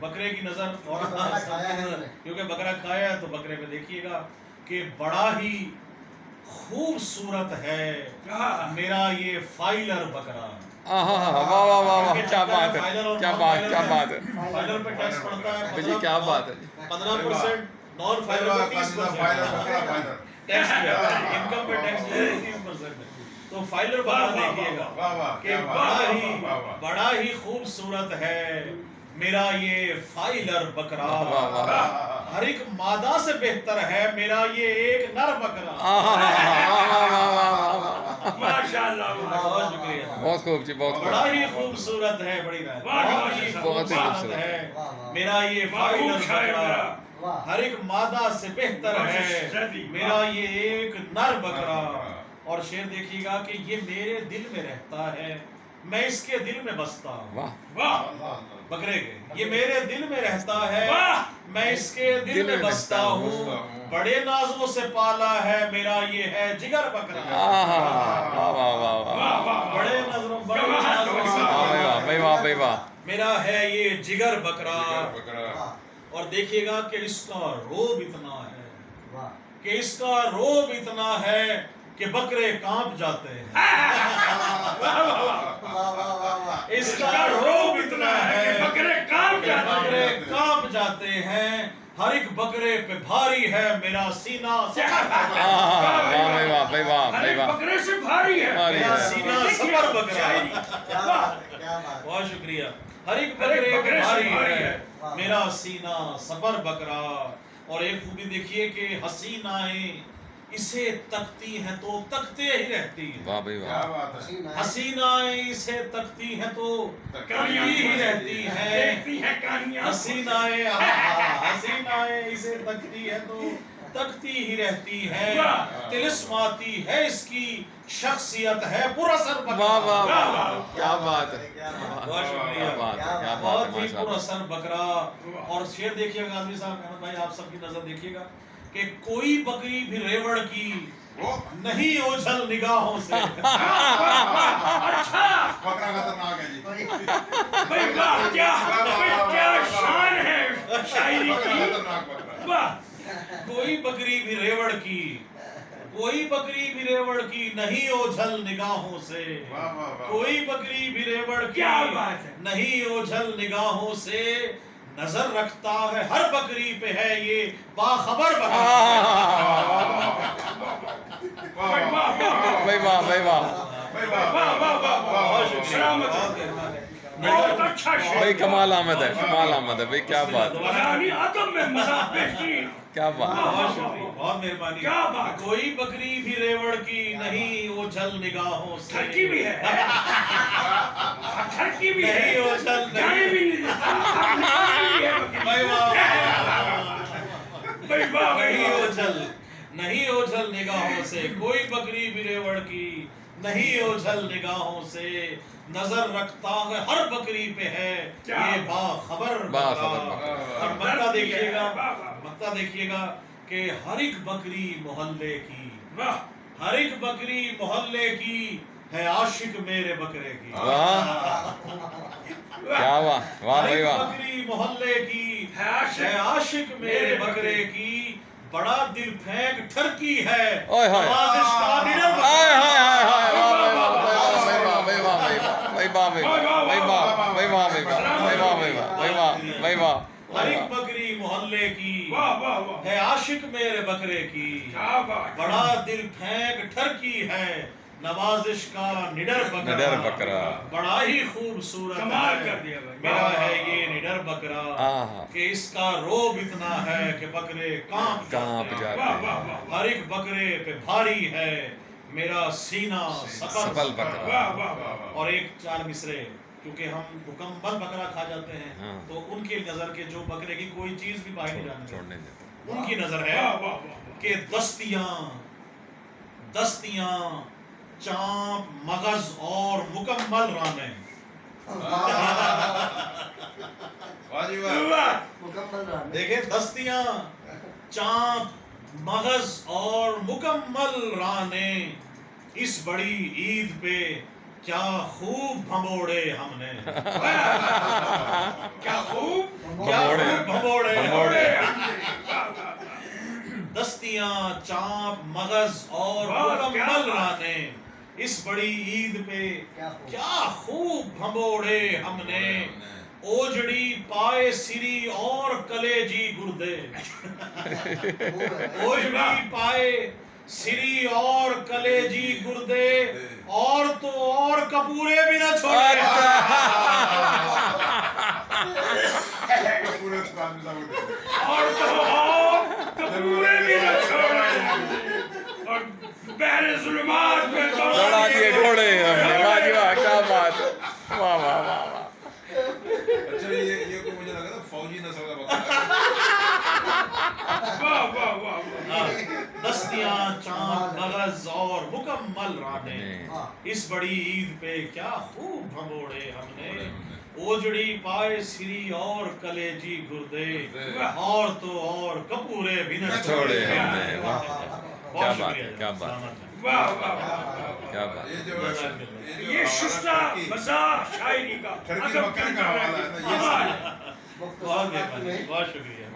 بکرے کی نظر کیونکہ بکرا کھایا ہے تو بکرے پہ دیکھیے گا کہ بڑا ہی خوبصورت ہے میرا یہ فائلر بکرا. واہ واہ واہ، کیا بات ہے، کیا بات، کیا بات ہے. فائلر پہ ٹیکس پڑتا ہے جی کیا بات ہے. 15%، نان فائلر پہ 30% ٹیکس انکم پہ ٹیکس 30%. تو فائلر بکرا دیکھیے گا کہ بڑا ہی خوبصورت ہے میرا یہ فائلر بکرا، ہر ایک مادہ سے بہتر ہے میرا یہ ایک نر بکرا. بہت شکریہ. بہت خوب جی، بہت خوب. بڑا ہی خوبصورت ہے، بڑی بہت ہی خوبصورت ہے میرا یہ فائلر بکرا، ہر ایک مادہ سے بہتر ہے میرا یہ ایک نر بکرا. اور شعر دیکھیے گا کہ یہ میرے دل میں رہتا ہے، میں اس کے دل میں بستا ہوں. بکرے کے یہ میرے دل میں رہتا ہے، میں اس کے دل میں بستا ہوں، بڑے نازوں سے پالا ہے میرا یہ ہے جگر بکرا. بڑے نازوں سے میرا ہے یہ جگر بکرا. اور دیکھیے گا کہ اس کا روب اتنا ہے، کہ اس کا روب اتنا ہے کہ بکرے کانپ جاتے ہیں. اس کا روب اتنا ہے کہ بکرے کانپ جاتے ہیں، ہر ایک بکرے پہ بھاری ہے میرا سینہ. بکرے سے بھاری ہے میرا سینہ سپر بکرا. بہت شکریہ. ہر ایک بکرے پہ بھاری ہے میرا سینہ سپر بکرا. اور ایک خوبی دیکھیے کہ حسینائیں اسے تکتی ہیں تو تکتے ہی رہتی ہیں. واہ بھائی واہ. حسینائیں اسے تکتی ہیں تو تکتی ہی رہتی ہیں. حسینائیں اسے تکتی ہیں تو تکتی ہی رہتی ہے. طلسماتی ہے اس کی شخصیت ہے پر اثر بکرا. واہ واہ، کیا بات ہے. بہت شکریہ. بہت ہی پر اثر بکرا. اور شعر دیکھیے گا غازی صاحب، احمد بھائی آپ سب کی نظر دیکھیے گا کہ کوئی بکری بھی ریوڑ کی نہیں اوجھل نگاہوں سے. کوئی بکری بھی ریوڑ کی، کوئی بکری بھی ریوڑ کی نہیں اوجھل نگاہوں سے. کوئی بکری بھی ریوڑ کی نہیں اوجھل نگاہوں سے. نظر رکھتا ہے ہر بکری پہ ہے یہ باخبر بکرا. بھائی کمال آمد ہے، کمال آمد ہے بھائی. کیا بات، کیا بات. بہت مہربانی. کوئی بکری بھی ریوڑ کی نہیں اوجھل نگاہوں سے. نہیں اوجھل نہیں اوجھل نگاہوں سے. کوئی بکری بھی ریوڑ کی نہیں اوجھل نگاہوں سے. نظر رکھتا ہے ہر بکری پہ ہے یہ باخبر بکرا. اور مکہ دیکھیے گا، مکہ دیکھیے گا کہ ہر ایک بکری محلے کی، ہر ایک بکری محلے کی ہے عاشق میرے بکرے کی. کیا واہ واہ ہر بھائی ایک واہ. بکری محلے کی ہے عاشق میرے بکرے کی. بڑا دل پھینک ٹھرکی ہے نوازش کا نڈر بکرا. ہر ایک بکری محلے کی ہے عاشق میرے بکرے کی. بڑا دل پھینک ٹھرکی ہے نوازش کا نڈر بکرا. بڑا ہی خوبصورت میرا ہے یہ نڈر بکرا کہ اس کا روب اتنا ہے کہ بکرے کانپ جاتے ہیں. ہر ایک بکرے پہ بھاری ہے میرا سینہ سپل بکرا. اور ایک چار مصرے، کیونکہ ہم مکمل بکرا کھا جاتے ہیں تو ان کی نظر کے جو بکرے کی کوئی چیز بھی باہر نہیں جانے دیتے، ان کی نظر ہے کہ دستیاں چانپ مغز اور مکمل رانے. دیکھیں دستیاں چانپ مغز اور مکمل رانے. اس بڑی عید پہ کیا خوب بھموڑے ہم نے. کیا خوب بھموڑے بھموڑے دستیاں چانپ مغز اور مکمل رانے اس بڑی عید پہ کیا خوب بھموڑے ہم نے اوجڑی پائے سری اور کلیجی گردے اوجڑی پائے سری اور کلیجی گردے اور تو اور کپورے بھی نہ چھوڑے اور تو اور کپورے بھی نہ چھوڑے اور بہر ظلمات میں دوڑا دیے گھوڑے ہم نے واہ جی واہ کیا بات ہے واہ واہ واہ واہ اچھا یہ کو مجھے لگا تھا فوجی نسل کا بکرا واہ واہ واہ دستیاں چاند مغز اور مکمل رانے اس بڑی عید پہ کیا خوب بھموڑے ہم نے اوجڑی پائے سری اور کلیجی گردے اور تو اور کپورے بھی نہ چھوڑے ہم نے واہ کیا بہت بات ہے شکریہ کیا بات ہے واہ واہ کیا بات یہ ہے جو یہ شستہ مزاح شاعری کا ٹرکی ادب بکرے کا کا حوالہ ہے نا یہ بہت مہربانی بہت شکریہ